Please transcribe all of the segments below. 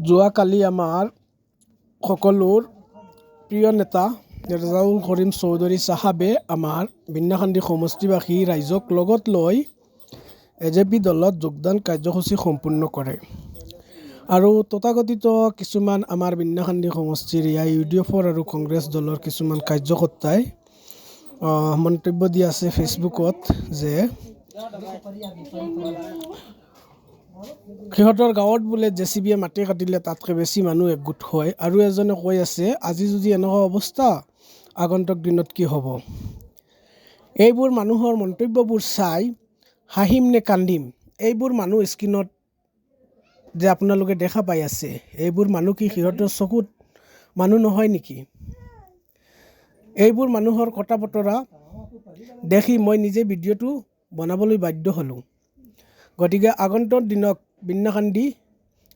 যোৱাকালি আমাৰ সকলোৰ প্ৰিয় নেতা ৰেজাউল কৰিম চৌধুৰী চাহাবে আমাৰ বিন্যাখান্দি সমষ্টিবাসী ৰাইজক লগত লৈ এজেপি দলত যোগদান কাৰ্যসূচী সম্পূৰ্ণ কৰে। আৰু তথাকথিত কিছুমান আমাৰ বিন্যাখান্দি সমষ্টিৰ UDF আৰু কংগ্ৰেছ দলৰ কিছুমান কাৰ্যকৰ্তাই মন্তব্য দি আছে ফেচবুকত যে সিহঁতৰ গাঁৱত বোলে JCBয়ে মাটি কাটিলে তাতকৈ বেছি মানুহ একগোট হয়। আৰু এজনে কৈ আছে আজি যদি এনেকুৱা অৱস্থা আগন্তুক দিনত কি হ'ব। এইবোৰ মানুহৰ মন্তব্যবোৰ চাই হাঁহিম নে কান্দিম। এইবোৰ মানুহ স্ক্ৰীণত যে আপোনালোকে দেখা পাই আছে, এইবোৰ মানুহ কি সিহঁতৰ চকুত মানুহ নহয় নেকি? এইবোৰ মানুহৰ কথা বতৰা দেখি মই নিজে ভিডিঅ'টো বনাবলৈ বাধ্য হ'লোঁ। গতিকে আগন্তুক দিনত বিন্যাখান্দি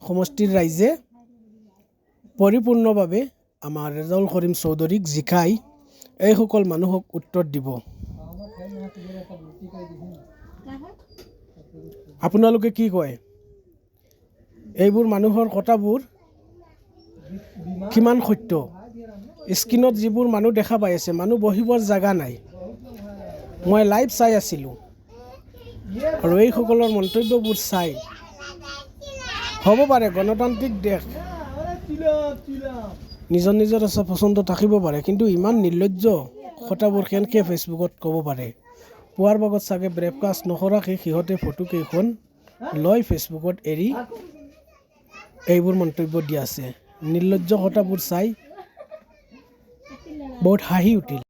সমষ্টিৰ ৰাইজে পৰিপূৰ্ণভাৱে আমাৰ ৰেজাউল কৰিম চৌধুৰীক জিকাই এইসকল মানুহক উত্তৰ দিব। আপোনালোকে কি কয়? এইবোৰ মানুহৰ কথাবোৰ কিমান সত্য? স্ক্ৰীণত যিবোৰ মানুহ দেখা পাই আছে, মানুহ বহিবৰ জাগা নাই। মই লাইভ চাই আছিলোঁ আৰু এইসকলৰ মন্তব্যবোৰ চাই হ'ব পাৰে গণতান্ত্ৰিক দেশ, নিজৰ নিজৰ পচন্দ থাকিব পাৰে, কিন্তু ইমান নিৰ্লজ্জ কথাবোৰ কেনেকৈ ফেচবুকত ক'ব পাৰে? পুৱাৰ ভাগত চাগে ব্ৰেকফাষ্ট নকৰাকৈ সিহঁতে ফটো কেইখন লৈ ফেচবুকত এৰি এইবোৰ মন্তব্য দি আছে। নিৰ্লজ্জ কথাবোৰ চাই বহুত হাঁহি উঠিল।